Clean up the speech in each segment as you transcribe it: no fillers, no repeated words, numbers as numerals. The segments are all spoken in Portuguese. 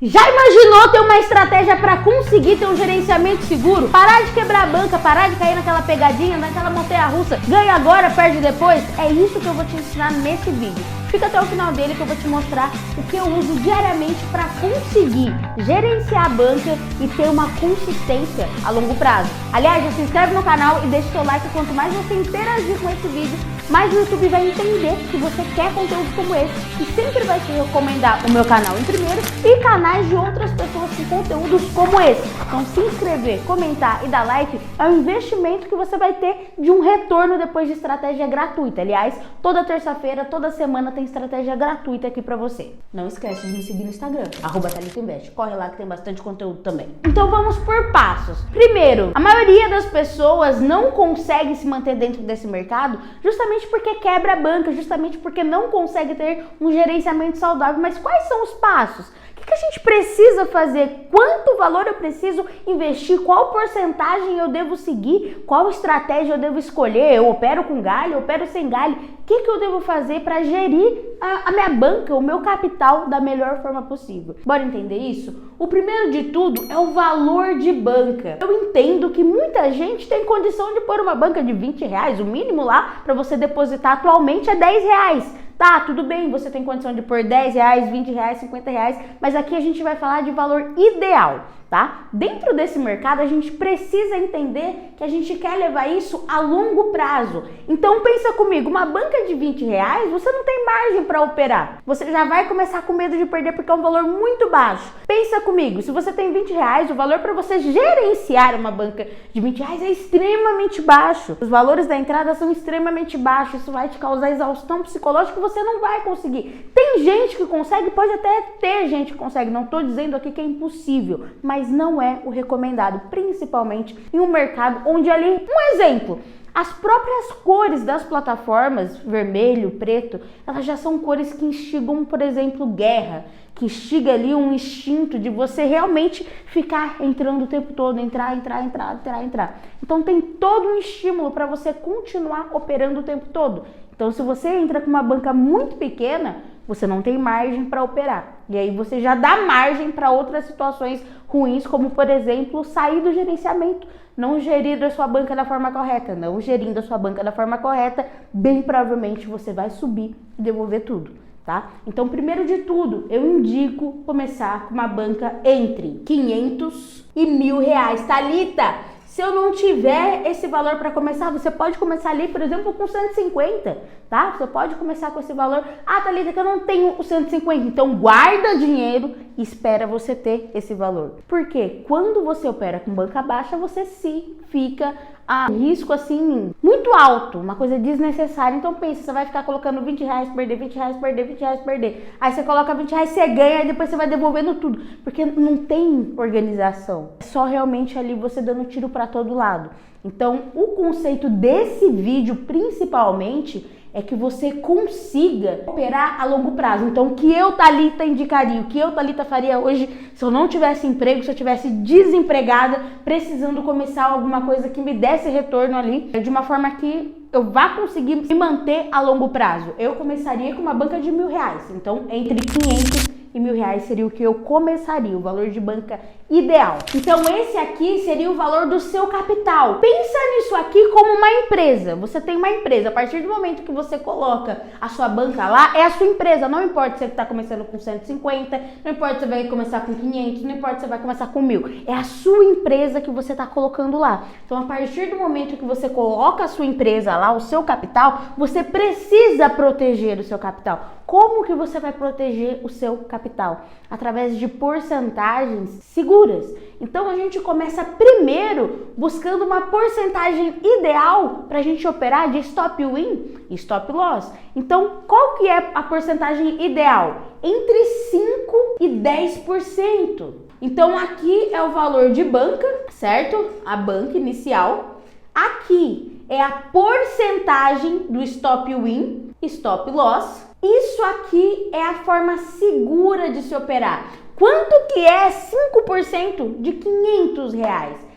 Já imaginou ter uma estratégia para conseguir ter um gerenciamento seguro? Parar de quebrar a banca, parar de cair naquela pegadinha, naquela montanha-russa, ganha agora, perde depois? É isso que eu vou te ensinar nesse vídeo. Fica até o final dele que eu vou te mostrar o que eu uso diariamente para conseguir gerenciar a banca e ter uma consistência a longo prazo. Aliás, já se inscreve no canal e deixa o seu like. Quanto mais você interagir com esse vídeo, mais o YouTube vai entender que você quer conteúdo como esse e sempre vai te recomendar o meu canal em primeiro e canais de outras pessoas com conteúdos como esse. Então se inscrever, comentar e dar like é um investimento que você vai ter de um retorno depois de estratégia gratuita. Aliás, toda terça-feira, toda semana tem estratégia gratuita aqui pra você. Não esquece de me seguir no Instagram, @ThalitaInvest. Corre lá que tem bastante conteúdo também. Então vamos por passos. Primeiro, a maioria das pessoas não consegue se manter dentro desse mercado justamente porque quebra a banca, justamente porque não consegue ter um gerenciamento saudável. Mas quais são os passos? O que a gente precisa fazer? Quanto valor eu preciso investir? Qual porcentagem eu devo seguir? Qual estratégia eu devo escolher? Eu opero com galho? Eu opero sem galho? O que eu devo fazer para gerir a minha banca, o meu capital da melhor forma possível? Bora entender isso? O primeiro de tudo é o valor de banca. Eu entendo que muita gente tem condição de pôr uma banca de R$20, o mínimo lá para você depositar atualmente é R$10. Tá, tudo bem, você tem condição de pôr R$10, R$20, R$50, mas aqui a gente vai falar de valor ideal, tá? Dentro desse mercado a gente precisa entender que a gente quer levar isso a longo prazo. Então pensa comigo, uma banca de R$20, você não tem margem para operar. Você já vai começar com medo de perder porque é um valor muito baixo. Pensa comigo, se você tem R$20, o valor para você gerenciar uma banca de R$20 é extremamente baixo. Os valores da entrada são extremamente baixos, isso vai te causar exaustão psicológica, você não vai conseguir. Tem gente que consegue, pode até ter gente que consegue, não estou dizendo aqui que é impossível, mas não é o recomendado, principalmente em um mercado onde ali, um exemplo, as próprias cores das plataformas, vermelho, preto, elas já são cores que instigam, por exemplo, guerra, que instiga ali um instinto de você realmente ficar entrando o tempo todo, entrar. Então tem todo um estímulo para você continuar operando o tempo todo. Então se você entra com uma banca muito pequena, você não tem margem para operar. E aí você já dá margem para outras situações ruins, como por exemplo, sair do gerenciamento, não gerir a sua banca da forma correta. Não gerindo a sua banca da forma correta, bem provavelmente você vai subir e devolver tudo, tá? Então, primeiro de tudo, eu indico começar com uma banca entre R$500 e R$1.000. Thalita, se eu não tiver esse valor para começar, você pode começar ali, por exemplo, com 150, tá? Você pode começar com esse valor. Ah, Thalita, que eu não tenho o 150. Então, guarda dinheiro e espera você ter esse valor. Porque quando você opera com banca baixa, você sim fica a risco, assim, muito alto, uma coisa desnecessária. Então, pensa, você vai ficar colocando R$20, perder R$20, perder R$20, perder. Aí você coloca R$20, você ganha, e depois você vai devolvendo tudo. Porque não tem organização. É só realmente ali você dando tiro para todo lado. Então, o conceito desse vídeo, principalmente, é que você consiga operar a longo prazo. Então, o que eu, Thalita, indicaria, o que eu, Thalita, faria hoje se eu não tivesse emprego, se eu tivesse desempregada, precisando começar alguma coisa que me desse retorno ali, de uma forma que eu vá conseguir me manter a longo prazo. Eu começaria com uma banca de R$1.000. Então, entre 500 e R$1.000 seria o que eu começaria, o valor de banca ideal. Então esse aqui seria o valor do seu capital. Pensa nisso aqui como uma empresa. Você tem uma empresa, a partir do momento que você coloca a sua banca lá, é a sua empresa. Não importa se você está começando com 150, não importa se você vai começar com 500, não importa se você vai começar com 1.000. É a sua empresa que você está colocando lá. Então a partir do momento que você coloca a sua empresa lá, o seu capital, você precisa proteger o seu capital. Como que você vai proteger o seu capital? Através de porcentagens seguras. Então a gente começa primeiro buscando uma porcentagem ideal para a gente operar de stop win e stop loss. Então qual que é a porcentagem ideal? Entre 5% e 10%. Então aqui é o valor de banca, certo? A banca inicial. Aqui é a porcentagem do stop win e stop loss. Isso aqui é a forma segura de se operar. Quanto que é 5% de R$500?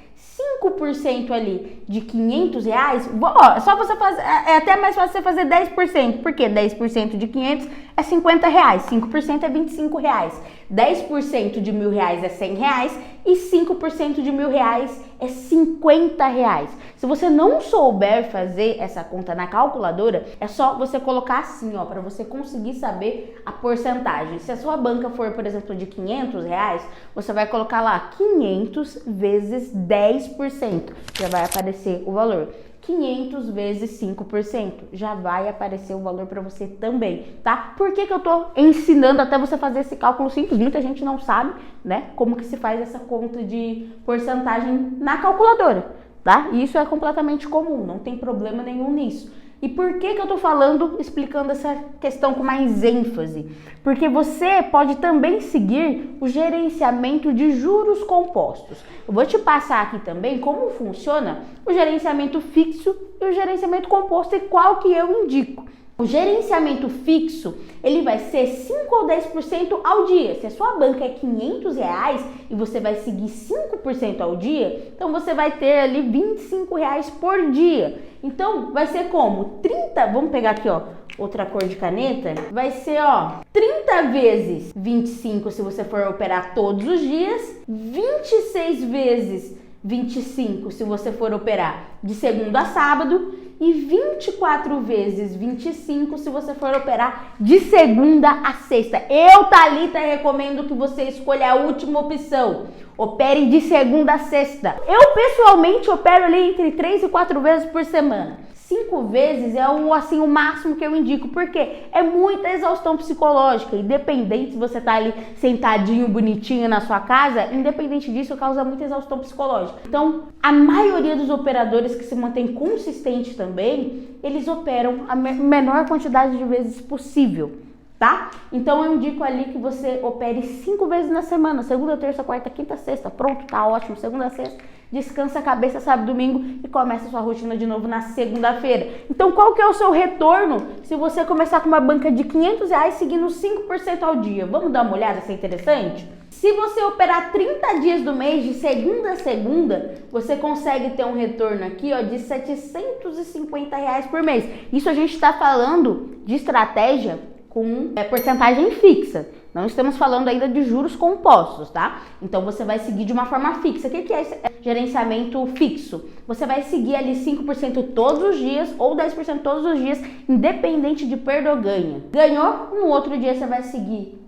5% ali de R$500, ó, só você fazer, é até mais fácil você fazer 10%, porque 10% de 500 é R$50, 5% é R$25, 10% de R$1.000 é R$100 e 5% de R$1.000 é R$50. Se você não souber fazer essa conta na calculadora, é só você colocar assim, ó, para você conseguir saber a porcentagem. Se a sua banca for, por exemplo, de R$500, você vai colocar lá 500 vezes 10%, já vai aparecer o valor. 500 vezes 5%, já vai aparecer o valor para você também, tá? Por que eu tô ensinando até você fazer esse cálculo simples? Muita gente não sabe, né, como que se faz essa conta de porcentagem na calculadora, tá? E isso é completamente comum, não tem problema nenhum nisso. E por que eu tô falando, explicando essa questão com mais ênfase? Porque você pode também seguir o gerenciamento de juros compostos. Eu vou te passar aqui também como funciona o gerenciamento fixo e o gerenciamento composto e qual que eu indico. O gerenciamento fixo, ele vai ser 5 ou 10% ao dia. Se a sua banca é R$500 e você vai seguir 5% ao dia, então você vai ter ali R$25 por dia. Então, vai ser como? 30, vamos pegar aqui, ó, outra cor de caneta. Vai ser, ó, 30 vezes 25 se você for operar todos os dias, 26 vezes 25 se você for operar de segunda a sábado e 24 vezes 25 se você for operar de segunda a sexta. Eu, Thalita, recomendo que você escolha a última opção. Opere de segunda a sexta. Eu, pessoalmente, opero ali entre 3 e 4 vezes por semana. 5 vezes é o máximo que eu indico, porque é muita exaustão psicológica, independente se você tá ali sentadinho, bonitinho na sua casa, independente disso, causa muita exaustão psicológica. Então, a maioria dos operadores que se mantém consistente também, eles operam a menor quantidade de vezes possível, tá? Então, eu indico ali que você opere 5 vezes na semana, segunda, terça, quarta, quinta, sexta, pronto, tá ótimo, segunda a sexta. Descansa a cabeça sábado, domingo e começa a sua rotina de novo na segunda-feira. Então, qual que é o seu retorno se você começar com uma banca de R$500 seguindo 5% ao dia? Vamos dar uma olhada se é interessante? Se você operar 30 dias do mês, de segunda a segunda, você consegue ter um retorno aqui, ó, de R$750 por mês. Isso a gente está falando de estratégia com porcentagem fixa. Não estamos falando ainda de juros compostos, tá? Então, você vai seguir de uma forma fixa. O que é esse gerenciamento fixo? Você vai seguir ali 5% todos os dias ou 10% todos os dias, independente de perda ou ganha. Ganhou, no outro dia você vai seguir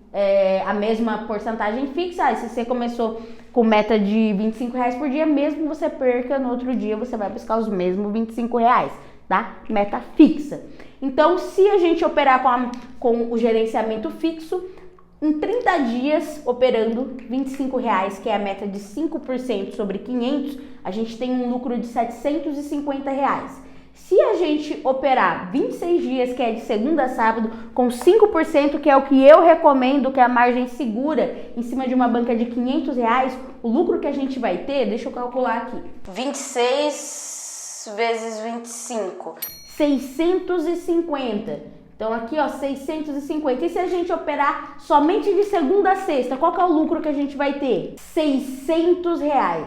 a mesma porcentagem fixa. Se você começou com meta de R$25 por dia, mesmo você perca, no outro dia você vai buscar os mesmos R$25, tá? Meta fixa. Então, se a gente operar com o gerenciamento fixo, em 30 dias, operando R$25, que é a meta de 5% sobre 500, a gente tem um lucro de R$750. Se a gente operar 26 dias, que é de segunda a sábado, com 5%, que é o que eu recomendo, que é a margem segura, em cima de uma banca de R$500, o lucro que a gente vai ter, deixa eu calcular aqui, 26 vezes 25, 650. Então aqui, ó, 650. E se a gente operar somente de segunda a sexta, qual que é o lucro que a gente vai ter? R$600.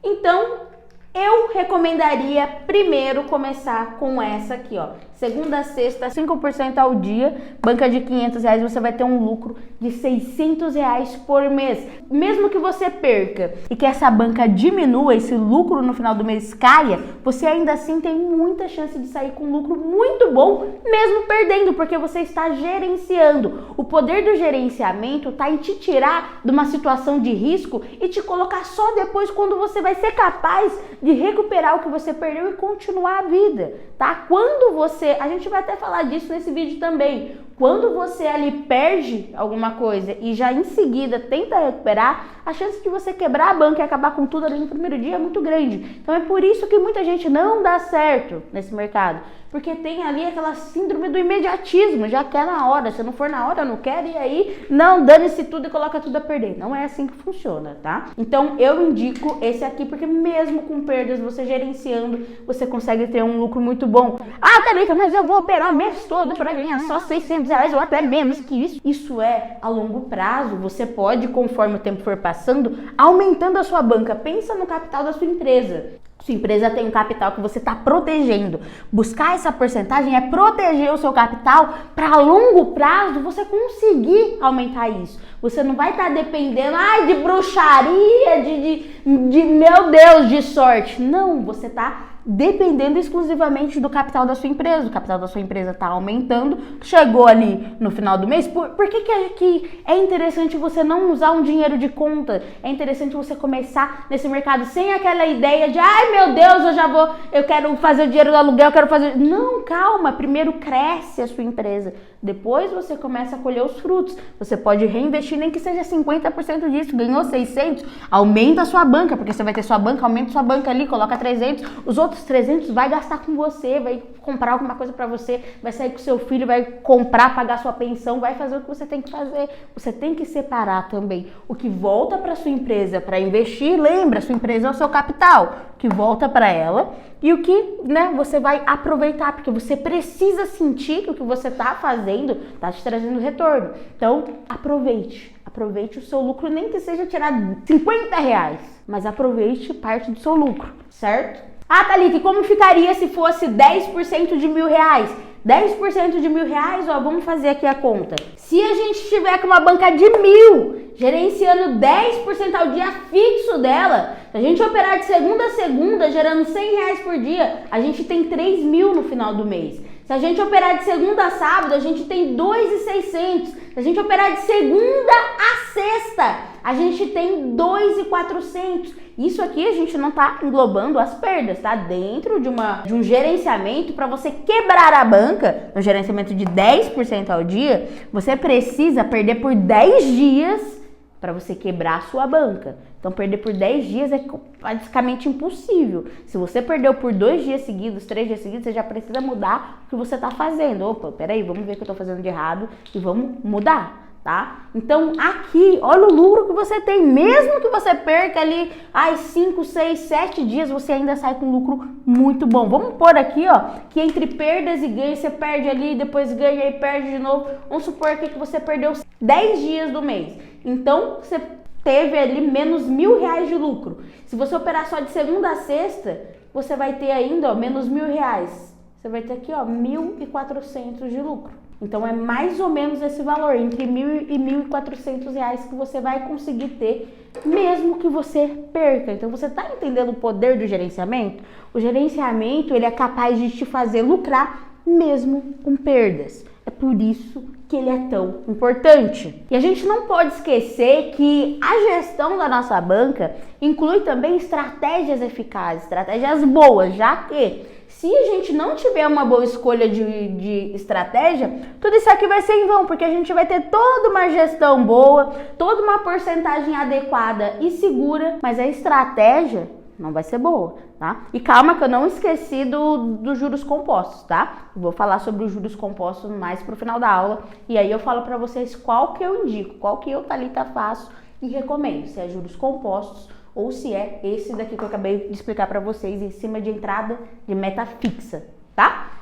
Então, eu recomendaria primeiro começar com essa aqui, ó. Segunda a sexta, 5% ao dia, banca de R$500, você vai ter um lucro de R$600 por mês. Mesmo que você perca e que essa banca diminua, esse lucro no final do mês caia, você ainda assim tem muita chance de sair com um lucro muito bom, mesmo perdendo, porque você está gerenciando. O poder do gerenciamento está em te tirar de uma situação de risco e te colocar só depois, quando você vai ser capaz de recuperar o que você perdeu e continuar a vida, tá? Quando você, a gente vai até falar disso nesse vídeo também, quando você ali perde alguma coisa e já em seguida tenta recuperar, a chance de você quebrar a banca e acabar com tudo ali no primeiro dia é muito grande. Então é por isso que muita gente não dá certo nesse mercado, porque tem ali aquela síndrome do imediatismo, já quer na hora, se não for na hora, não quer, e aí não, dane-se tudo e coloca tudo a perder. Não é assim que funciona, tá? Então eu indico esse aqui, porque mesmo com perdas, você gerenciando, você consegue ter um lucro muito bom. Ah, Thalita, mas eu vou operar o mês todo para ganhar só R$600 ou até menos que isso. Isso é a longo prazo, você pode, conforme o tempo for passando, aumentando a sua banca. Pensa no capital da sua empresa. Sua empresa tem um capital que você está protegendo. Buscar essa porcentagem é proteger o seu capital para longo prazo você conseguir aumentar isso. Você não vai estar dependendo de bruxaria, de meu Deus, de sorte. Não, você está dependendo exclusivamente do capital da sua empresa. O capital da sua empresa está aumentando, chegou ali no final do mês. Por que é interessante você não usar um dinheiro de conta? É interessante você começar nesse mercado sem aquela ideia de meu Deus, eu quero fazer o dinheiro do aluguel, eu quero fazer... Não, calma, primeiro cresce a sua empresa, depois você começa a colher os frutos. Você pode reinvestir, nem que seja 50% disso, ganhou 600, aumenta a sua banca, porque você vai ter sua banca, aumenta sua banca ali, coloca 300, os outros 300 vai gastar com você, vai comprar alguma coisa pra você, vai sair com seu filho, vai comprar, pagar sua pensão, vai fazer o que você tem que fazer. Você tem que separar também o que volta para sua empresa para investir. Lembra, sua empresa é o seu capital, que volta para ela, e o que, você vai aproveitar, porque você precisa sentir que o que você tá fazendo tá te trazendo retorno. Então, aproveite o seu lucro, nem que seja tirar R$50, mas aproveite parte do seu lucro, certo? Thalita, e como ficaria se fosse 10% de R$1.000? 10% de R$1.000, vamos fazer aqui a conta. Se a gente tiver com uma banca de 1.000, gerenciando 10% ao dia fixo dela, se a gente operar de segunda a segunda, gerando R$100 por dia, a gente tem 3.000 no final do mês. Se a gente operar de segunda a sábado, a gente tem 2.600. Se a gente operar de segunda a sexta, a gente tem 2.400. Isso aqui a gente não tá englobando as perdas, tá? Dentro de um gerenciamento, para você quebrar a banca, no gerenciamento de 10% ao dia, você precisa perder por 10 dias para você quebrar a sua banca. Então, perder por 10 dias é praticamente impossível. Se você perdeu por 2 dias seguidos, 3 dias seguidos, você já precisa mudar o que você está fazendo. Opa, peraí, vamos ver o que eu estou fazendo de errado e vamos mudar, tá? Então, aqui, olha o lucro que você tem. Mesmo que você perca ali 5, 6, 7 dias, você ainda sai com um lucro muito bom. Vamos pôr aqui, que entre perdas e ganhos, você perde ali, depois ganha e perde de novo. Vamos supor que você perdeu 10 dias do mês. Então, você teve ali menos R$1.000 de lucro. Se você operar só de segunda a sexta, você vai ter ainda, menos R$1.000. Você vai ter aqui, R$1.400 de lucro. Então, é mais ou menos esse valor, entre R$1.000 e R$1.400 que você vai conseguir ter, mesmo que você perca. Então, você está entendendo o poder do gerenciamento? O gerenciamento, ele é capaz de te fazer lucrar mesmo com perdas. É por isso que ele é tão importante. E a gente não pode esquecer que a gestão da nossa banca inclui também estratégias eficazes, estratégias boas, já que se a gente não tiver uma boa escolha de estratégia, tudo isso aqui vai ser em vão, porque a gente vai ter toda uma gestão boa, toda uma porcentagem adequada e segura, mas a estratégia não vai ser boa, tá? E calma que eu não esqueci dos juros compostos, tá? Vou falar sobre os juros compostos mais pro final da aula, e aí eu falo pra vocês qual que eu indico, qual que eu, Thalita, faço e recomendo, se é juros compostos ou se é esse daqui que eu acabei de explicar pra vocês, em cima de entrada de meta fixa, tá?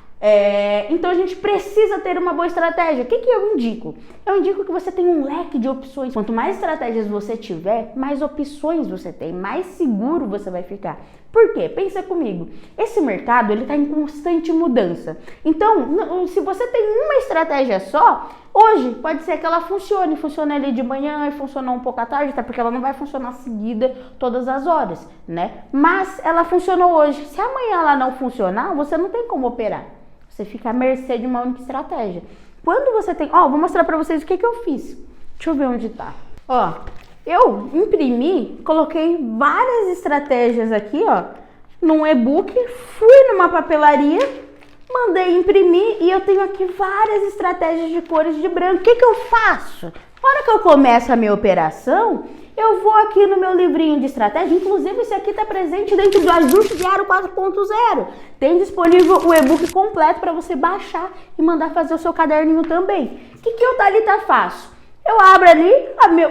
Então a gente precisa ter uma boa estratégia. O que eu indico? Eu indico que você tenha um leque de opções. Quanto mais estratégias você tiver, mais opções você tem, mais seguro você vai ficar. Por quê? Pensa comigo. Esse mercado, ele está em constante mudança. Então, se você tem uma estratégia só, hoje pode ser que ela funcione ali de manhã e funcionar um pouco à tarde, até porque ela não vai funcionar seguida todas as horas, né? Mas ela funcionou hoje. Se amanhã ela não funcionar, você não tem como operar. Você fica à mercê de uma única estratégia. Quando você tem... vou mostrar pra vocês o que eu fiz. Deixa eu ver onde tá. Eu imprimi, coloquei várias estratégias aqui, num e-book. Fui numa papelaria, mandei imprimir e eu tenho aqui várias estratégias de cores de branco. O que eu faço? Na hora que eu começo a minha operação, eu vou aqui no meu livrinho de estratégia, inclusive esse aqui está presente dentro do Ajuste Diário 4.0. Tem disponível o e-book completo para você baixar e mandar fazer o seu caderninho também. O que eu, Thalita, faço? Eu abro ali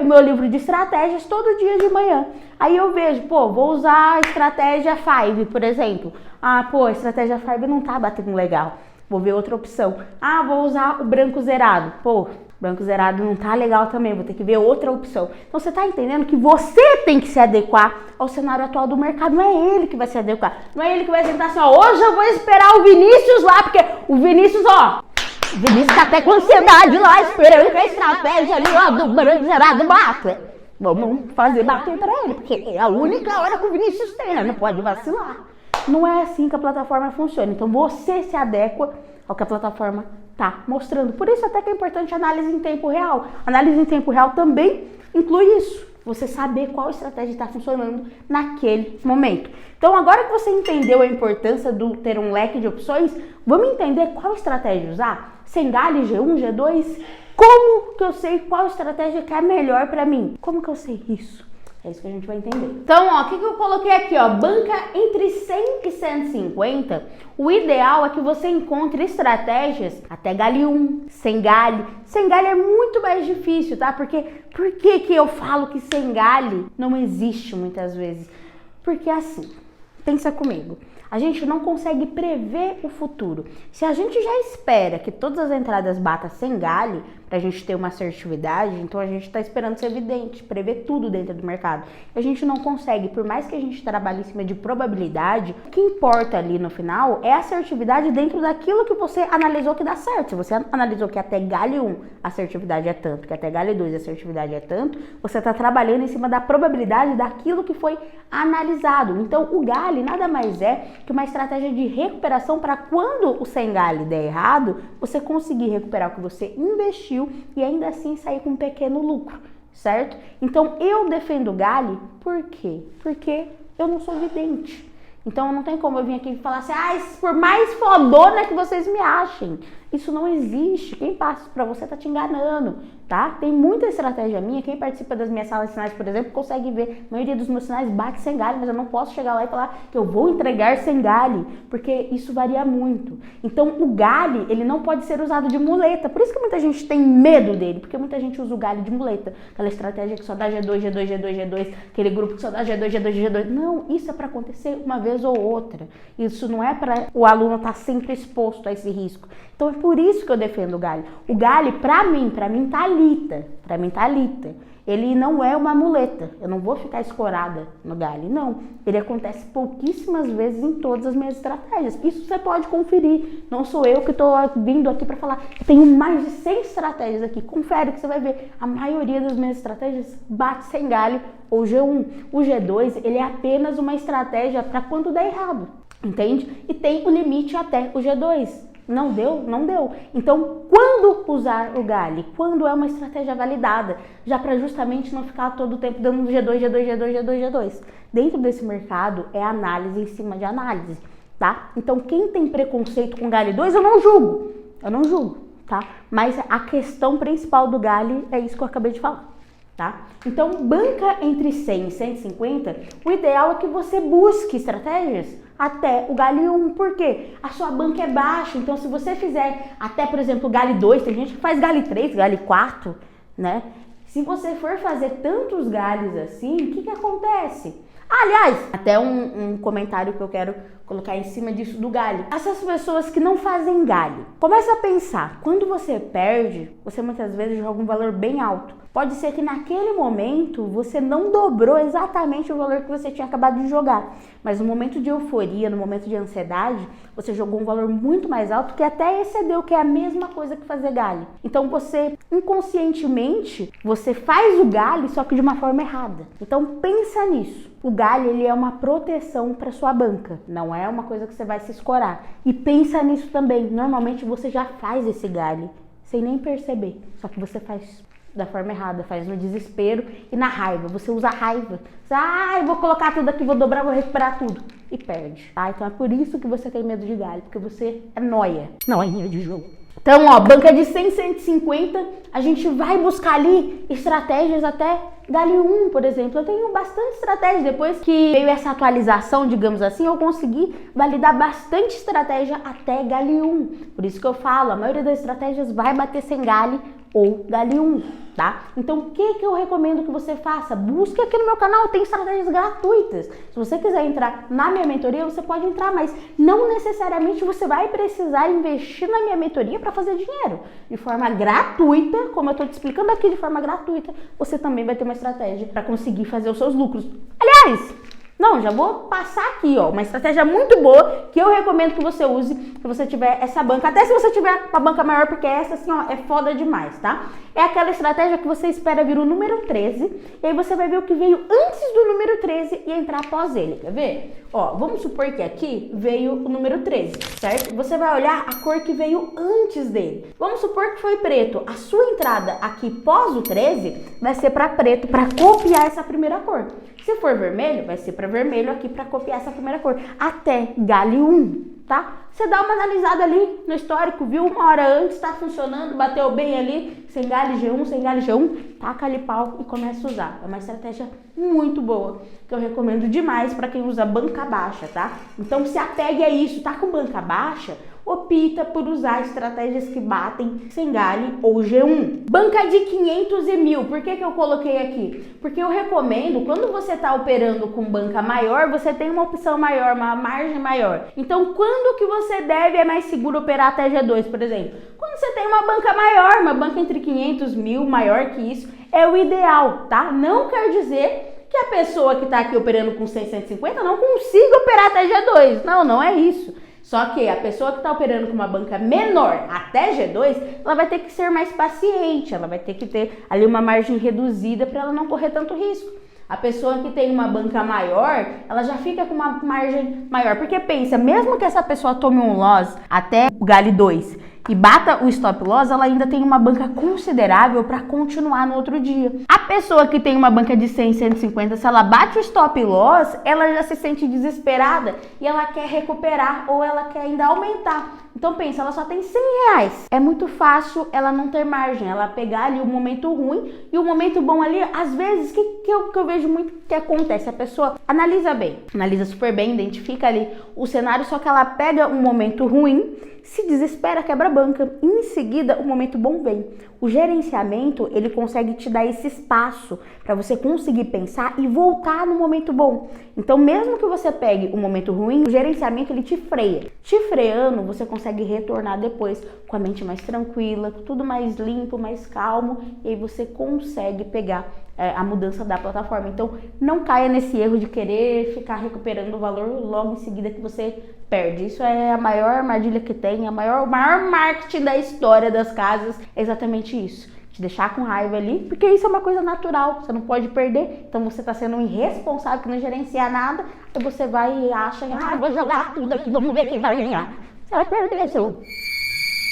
o meu livro de estratégias todo dia de manhã. Aí eu vejo, vou usar a estratégia 5, por exemplo. A estratégia 5 não tá batendo legal. Vou ver outra opção. Vou usar o branco zerado. Branco zerado não tá legal também, vou ter que ver outra opção. Então você tá entendendo que você tem que se adequar ao cenário atual do mercado, não é ele que vai se adequar. Não é ele que vai sentar assim, ó, hoje eu vou esperar o Vinícius lá, porque o Vinícius, ó, o Vinícius tá até com ansiedade lá, esperando que a estratégia ali, ó, do branco zerado bata. Vamos fazer bater pra ele, porque é a única hora que o Vinícius tem, né? Não pode vacilar. Não é assim que a plataforma funciona. Então você se adequa ao que a plataforma tá mostrando. Por isso até que é importante a análise em tempo real. Análise em tempo real também inclui isso. Você saber qual estratégia está funcionando naquele momento. Então agora que você entendeu a importância de ter um leque de opções, vamos entender qual estratégia usar? Sengale, G1, G2? Como que eu sei qual estratégia que é melhor para mim? Como que eu sei isso? É isso que a gente vai entender. Então, ó, o que eu coloquei aqui, ó? Banca entre 100 e 150. O ideal é que você encontre estratégias até Gale 1, Sengale. Sengale é muito mais difícil, tá? Por que eu falo que Sengale não existe muitas vezes? Porque assim, pensa comigo. A gente não consegue prever o futuro. Se a gente já espera que todas as entradas batam Sengale, pra gente ter uma assertividade, então a gente tá esperando ser evidente, prever tudo dentro do mercado. A gente não consegue, por mais que a gente trabalhe em cima de probabilidade, o que importa ali no final é a assertividade dentro daquilo que você analisou que dá certo. Se você analisou que até Gale 1 a assertividade é tanto, que até Gale 2 a assertividade é tanto, você tá trabalhando em cima da probabilidade daquilo que foi analisado. Então o Gale nada mais é que uma estratégia de recuperação para quando o Sengale der errado, você conseguir recuperar o que você investiu e ainda assim sair com um pequeno lucro, certo? Então eu defendo o Gale, por quê? Porque eu não sou vidente. Então não tem como eu vir aqui e falar assim, por mais fodona que vocês me achem, isso não existe. Quem passa pra você tá te enganando, tá? Tem muita estratégia minha, quem participa das minhas salas de sinais, por exemplo, consegue ver, a maioria dos meus sinais bate Sengale, mas eu não posso chegar lá e falar que eu vou entregar Sengale, porque isso varia muito. Então o Gale, ele não pode ser usado de muleta, por isso que muita gente tem medo dele, porque muita gente usa o Gale de muleta, aquela estratégia que só dá G2, G2, G2, G2, aquele grupo que só dá G2, G2, G2. Não, isso é pra acontecer uma vez ou outra. Isso não é para o aluno estar sempre exposto a esse risco. Então é por isso que eu defendo o Gale. O Gale, pra mim tá lita. Ele não é uma muleta. Eu não vou ficar escorada no Gale, não. Ele acontece pouquíssimas vezes em todas as minhas estratégias. Isso você pode conferir. Não sou eu que estou vindo aqui para falar. Eu tenho mais de 100 estratégias aqui. Confere que você vai ver. A maioria das minhas estratégias bate Sengale ou G1. O G2, ele é apenas uma estratégia para quando der errado. Entende? E tem o limite até o G2. Não deu? Não deu. Então, quando usar o Gale? Quando é uma estratégia validada, já para justamente não ficar todo o tempo dando G2, G2, G2, G2, G2. Dentro desse mercado é análise em cima de análise, tá? Então, quem tem preconceito com Gale 2, eu não julgo, tá? Mas a questão principal do Gale é isso que eu acabei de falar. Tá? Então, banca entre 100 e 150, o ideal é que você busque estratégias até o Gale 1, porque a sua banca é baixa, então se você fizer até, por exemplo, Gale 2, tem gente que faz Gale 3, Gale 4, né? Se você for fazer tantos Gales assim, o que acontece? Aliás, até um comentário que eu quero colocar em cima disso do Gale. Essas pessoas que não fazem Gale, começa a pensar, quando você perde, você muitas vezes joga um valor bem alto. Pode ser que naquele momento você não dobrou exatamente o valor que você tinha acabado de jogar, mas no momento de euforia, no momento de ansiedade, você jogou um valor muito mais alto que até excedeu, que é a mesma coisa que fazer Gale. Então você, inconscientemente, você faz o Gale, só que de uma forma errada. Então pensa nisso. O Gale, ele é uma proteção para sua banca, não é uma coisa que você vai se escorar. E pensa nisso também, normalmente você já faz esse Gale, sem nem perceber, só que você faz da forma errada, faz no desespero e na raiva. Você usa a raiva. Você, eu vou colocar tudo aqui, vou dobrar, vou recuperar tudo. E perde, tá? Então é por isso que você tem medo de Gale, porque você é noia. Noia de jogo. Então, ó, banca de 100, 150, a gente vai buscar ali estratégias até Gale 1, por exemplo. Eu tenho bastante estratégia. Depois que veio essa atualização, digamos assim, eu consegui validar bastante estratégia até Gale 1. Por isso que eu falo, a maioria das estratégias vai bater Sengale ou Gale 1. tá? Então, o que eu recomendo que você faça? Busque aqui no meu canal, tem estratégias gratuitas. Se você quiser entrar na minha mentoria, você pode entrar, mas não necessariamente você vai precisar investir na minha mentoria para fazer dinheiro. De forma gratuita, como eu tô te explicando aqui de forma gratuita, você também vai ter uma estratégia para conseguir fazer os seus lucros. Aliás, não, já vou passar aqui, ó, uma estratégia muito boa que eu recomendo que você use se você tiver essa banca, até se você tiver uma banca maior, porque essa, assim, ó, é foda demais, tá? É aquela estratégia que você espera vir o número 13, e aí você vai ver o que veio antes do número 13 e entrar após ele, quer ver? Ó, vamos supor que aqui veio o número 13, certo? Você vai olhar a cor que veio antes dele. Vamos supor que foi preto. A sua entrada aqui pós o 13 vai ser para preto, para copiar essa primeira cor. Se for vermelho, vai ser para vermelho aqui para copiar essa primeira cor. Até gale 1, tá? Você dá uma analisada ali no histórico, viu? Uma hora antes, tá funcionando, bateu bem ali, sem gale G1, sem gale G1, taca ali pau e começa a usar. É uma estratégia muito boa, que eu recomendo demais para quem usa banca baixa, tá? Então se apegue a isso, tá com banca baixa? Opta por usar estratégias que batem sem gale ou G1. Banca de 500 e 1.000, por que eu coloquei aqui? Porque eu recomendo, quando você está operando com banca maior, você tem uma opção maior, uma margem maior. Então, quando que você deve é mais seguro operar até G2, por exemplo? Quando você tem uma banca maior, uma banca entre 500 e 1.000, maior que isso, é o ideal, tá? Não quer dizer que a pessoa que está aqui operando com 650 não consiga operar até G2. Não, não é isso. Só que a pessoa que está operando com uma banca menor até G2, ela vai ter que ser mais paciente, ela vai ter que ter ali uma margem reduzida para ela não correr tanto risco. A pessoa que tem uma banca maior, ela já fica com uma margem maior, porque pensa, mesmo que essa pessoa tome um loss até o gale 2 e bata o stop loss, ela ainda tem uma banca considerável para continuar no outro dia. A pessoa que tem uma banca de 100, 150, se ela bate o stop loss, ela já se sente desesperada e ela quer recuperar ou ela quer ainda aumentar. Então pensa, ela só tem 100 reais. É muito fácil ela não ter margem, ela pegar ali o momento ruim e o momento bom ali, às vezes, que eu vejo muito que acontece, a pessoa analisa bem, analisa super bem, identifica ali o cenário, só que ela pega um momento ruim, se desespera, quebra a banca. Em seguida, o momento bom vem. O gerenciamento, ele consegue te dar esse espaço para você conseguir pensar e voltar no momento bom. Então, mesmo que você pegue um momento ruim, o gerenciamento, ele te freia. Te freando, você consegue retornar depois com a mente mais tranquila, tudo mais limpo, mais calmo, e aí você consegue pegar a mudança da plataforma. Então, não caia nesse erro de querer ficar recuperando o valor logo em seguida que você perde. Isso é a maior armadilha que tem, o maior marketing da história das casas, é exatamente isso. Te deixar com raiva ali, porque isso é uma coisa natural, você não pode perder. Então você tá sendo um irresponsável que não gerencia nada, aí você vai e acha, vou jogar tudo aqui, vamos ver quem vai ganhar. Você vai perder, seu.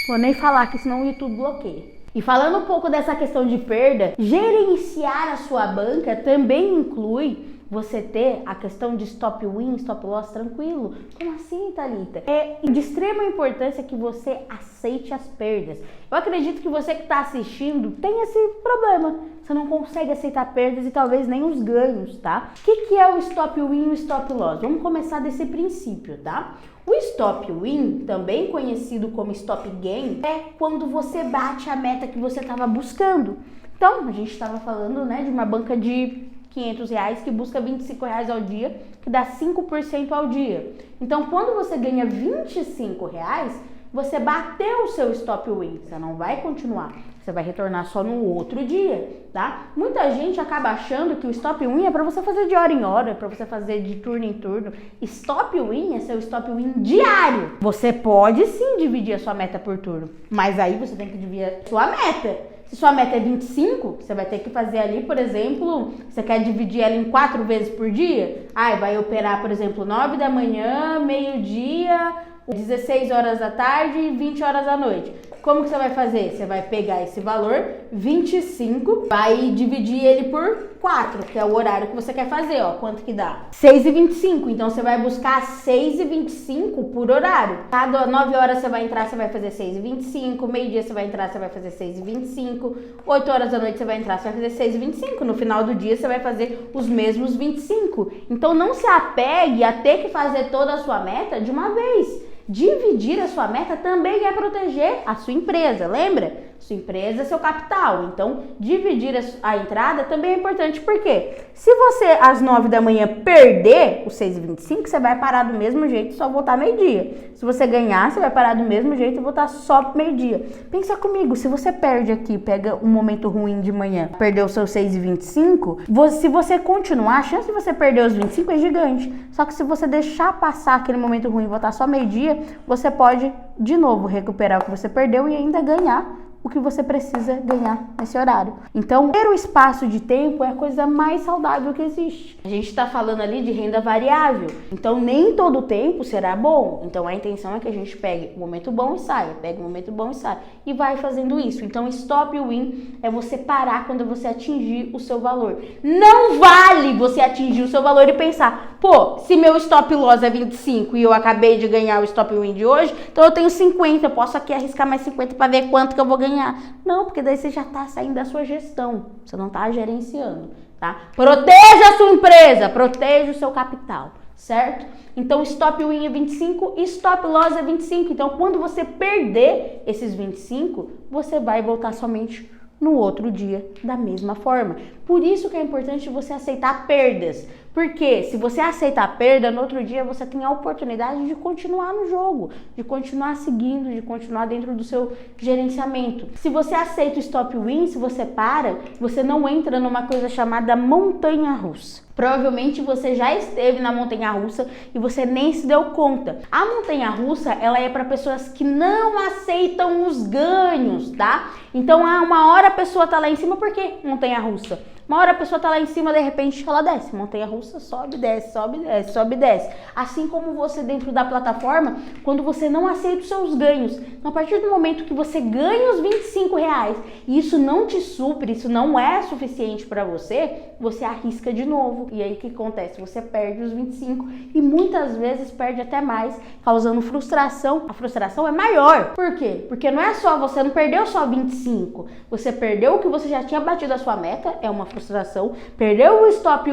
Vou nem falar que senão o YouTube bloqueia. E falando um pouco dessa questão de perda, gerenciar a sua banca também inclui você ter a questão de stop win, stop loss tranquilo. Como assim, Thalita? É de extrema importância que você aceite as perdas. Eu acredito que você que está assistindo tem esse problema. Você não consegue aceitar perdas e talvez nem os ganhos, tá? O que é o stop win e o stop loss? Vamos começar desse princípio, tá? O stop win, também conhecido como stop gain, é quando você bate a meta que você estava buscando. Então, a gente estava falando, né, de uma banca de 500 reais que busca 25 reais ao dia, que dá 5% ao dia. Então, quando você ganha 25 reais, você bateu o seu stop win, você não vai continuar, você vai retornar só no outro dia, tá? Muita gente acaba achando que o stop win é para você fazer de hora em hora, para você fazer de turno em turno. Stop win é seu stop win diário. Você pode sim dividir a sua meta por turno, mas aí você tem que dividir a sua meta. Se sua meta é 25, você vai ter que fazer ali, por exemplo, você quer dividir ela em 4 vezes por dia? Vai operar, por exemplo, 9 da manhã, meio-dia, 16 horas da tarde e 20 horas da noite. Como que você vai fazer? Você vai pegar esse valor, 25, vai dividir ele por 4, que é o horário que você quer fazer, ó. Quanto que dá? 6,25. Então, você vai buscar 6,25 por horário. Cada 9 horas você vai entrar, você vai fazer 6,25. Meio-dia você vai entrar, você vai fazer 6,25. 8 horas da noite você vai entrar, você vai fazer 6,25. No final do dia, você vai fazer os mesmos 25. Então, não se apegue a ter que fazer toda a sua meta de uma vez. Dividir a sua meta também é proteger a sua empresa, lembra? Sua empresa é seu capital. Então, dividir a entrada também é importante. Por quê? Se você, às 9 da manhã, perder os 6,25, você vai parar do mesmo jeito e só voltar meio-dia. Se você ganhar, você vai parar do mesmo jeito e voltar só meio-dia. Pensa comigo, se você perde aqui, pega um momento ruim de manhã, perdeu os seus 6,25, se você continuar, a chance de você perder os 25 é gigante. Só que se você deixar passar aquele momento ruim e voltar só meio-dia, você pode, de novo, recuperar o que você perdeu e ainda ganhar o que você precisa ganhar nesse horário. Então, ter o espaço de tempo é a coisa mais saudável que existe. A gente está falando ali de renda variável, então nem todo o tempo será bom. Então, a intenção é que a gente pegue um momento bom e saia, pegue um momento bom e saia, e vai fazendo isso. Então, stop win é você parar quando você atingir o seu valor. Não vale você atingir o seu valor e pensar, pô, se meu stop loss é 25 e eu acabei de ganhar o stop win de hoje, então eu tenho 50, eu posso aqui arriscar mais 50 para ver quanto que eu vou ganhar. Não, porque daí você já está saindo da sua gestão, você não está gerenciando, tá? Proteja a sua empresa, proteja o seu capital, certo? Então, stop win é 25 e stop loss é 25. Então, quando você perder esses 25, você vai voltar somente no outro dia da mesma forma. Por isso que é importante você aceitar perdas. Porque se você aceitar a perda, no outro dia você tem a oportunidade de continuar no jogo, de continuar seguindo, de continuar dentro do seu gerenciamento. Se você aceita o stop win, se você para, você não entra numa coisa chamada montanha-russa. Provavelmente você já esteve na montanha-russa e você nem se deu conta. A montanha-russa, ela é para pessoas que não aceitam os ganhos, tá? Então, uma hora a pessoa tá lá em cima, por que montanha-russa? Uma hora a pessoa tá lá em cima, de repente ela desce. Montanha-russa sobe, desce, sobe, desce, sobe, desce. Assim como você dentro da plataforma, quando você não aceita os seus ganhos. Então, a partir do momento que você ganha os R$25 e isso não te supre, isso não é suficiente para você, você arrisca de novo. E aí o que acontece? Você perde os 25 e muitas vezes perde até mais, causando frustração. A frustração é maior. Por quê? Porque não é só, você não perdeu só 25, você perdeu o que você já tinha batido a sua meta, é uma frustração. Perdeu o stop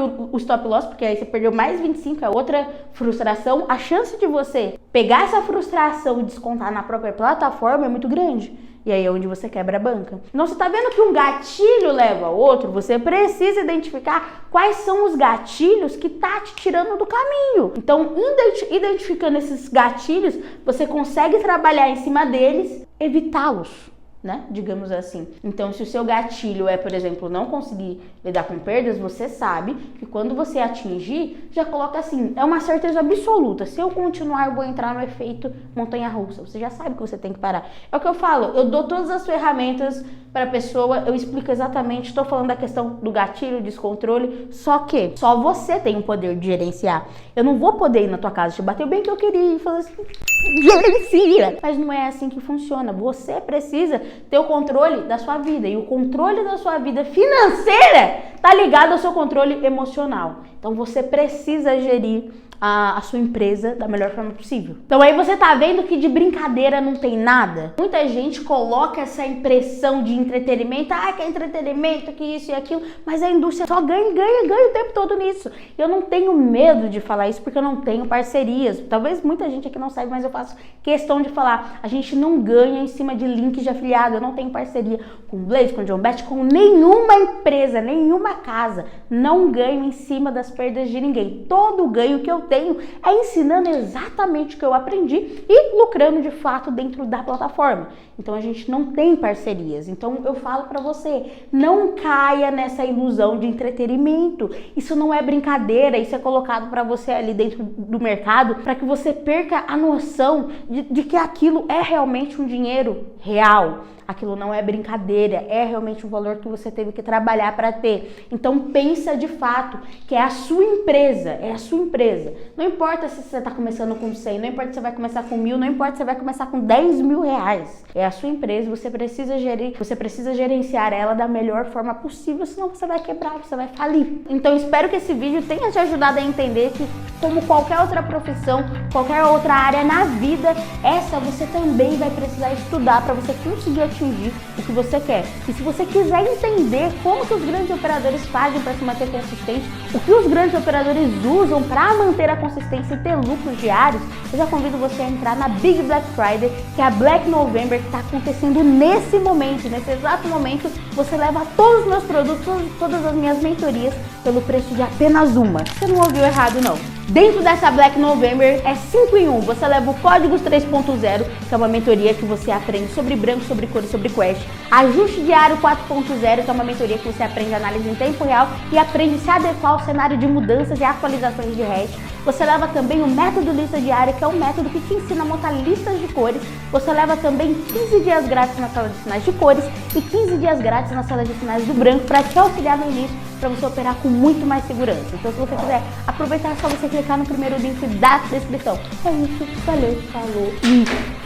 loss, porque aí você perdeu mais 25, é outra frustração. A chance de você pegar essa frustração e descontar na própria plataforma é muito grande. E aí é onde você quebra a banca. Então, você tá vendo que um gatilho leva ao outro, você precisa identificar quais são os gatilhos que tá te tirando do caminho. Então, identificando esses gatilhos, você consegue trabalhar em cima deles, evitá-los, né? Digamos assim. Então, se o seu gatilho é, por exemplo, não conseguir lidar com perdas, você sabe que quando você atingir, já coloca assim, é uma certeza absoluta. Se eu continuar, eu vou entrar no efeito montanha-russa. Você já sabe que você tem que parar. É o que eu falo, eu dou todas as ferramentas para a pessoa, eu explico exatamente, estou falando da questão do gatilho, descontrole, só que só você tem o poder de gerenciar. Eu não vou poder ir na tua casa te bater bem que eu queria e falar assim, gerencia. Mas não é assim que funciona. Você precisa ter o controle da sua vida. E o controle da sua vida financeira tá ligado ao seu controle emocional. Então você precisa gerir a sua empresa da melhor forma possível. Então aí você tá vendo que de brincadeira não tem nada. Muita gente coloca essa impressão de entretenimento, que é entretenimento, que isso e aquilo, mas a indústria só ganha o tempo todo nisso. Eu não tenho medo de falar isso porque eu não tenho parcerias. Talvez muita gente aqui não saiba, mas eu faço questão de falar. A gente não ganha em cima de links de afiliado. Eu não tenho parceria com o Blaze, com o John Bet, com nenhuma empresa, nenhuma casa. Não ganho em cima das perdas de ninguém. Todo o ganho que eu tenho é ensinando exatamente o que eu aprendi e lucrando de fato dentro da plataforma. Então a gente não tem parcerias. Então eu falo pra você, não caia nessa ilusão de entretenimento. Isso não é brincadeira, isso é colocado pra você ali dentro do mercado para que você perca a noção de que aquilo é realmente um dinheiro real. Aquilo não é brincadeira, é realmente um valor que você teve que trabalhar para ter. Então pensa de fato que é a sua empresa, é a sua empresa. Não importa se você está começando com 100, não importa se você vai começar com 1.000, não importa se você vai começar com 10 mil reais. É a sua empresa, você precisa gerenciar ela da melhor forma possível, senão você vai quebrar, você vai falir. Então espero que esse vídeo tenha te ajudado a entender que como qualquer outra profissão, qualquer outra área na vida, essa você também vai precisar estudar para você conseguir atingir o que você quer. E se você quiser entender como que os grandes operadores fazem para se manter consistente, o que os grandes operadores usam para manter a consistência e ter lucros diários, eu já convido você a entrar na Big Black Friday, que é a Black November, que está acontecendo nesse momento, nesse exato momento. Você leva todos os meus produtos, todas as minhas mentorias pelo preço de apenas uma. Você não ouviu errado, não. Dentro dessa Black November é 5 em 1. Você leva o Códigos 3.0, que é uma mentoria que você aprende sobre branco, sobre cores, sobre quest. Ajuste Diário 4.0, que é uma mentoria que você aprende análise em tempo real e aprende a se adequar ao cenário de mudanças e atualizações de hash. Você leva também o método lista diária, que é um método que te ensina a montar listas de cores. Você leva também 15 dias grátis na sala de sinais de cores e 15 dias grátis na sala de sinais do branco para te auxiliar no início, para você operar com muito mais segurança. Então, se você quiser aproveitar, é só você clicar no primeiro link da descrição. É isso, valeu, falou e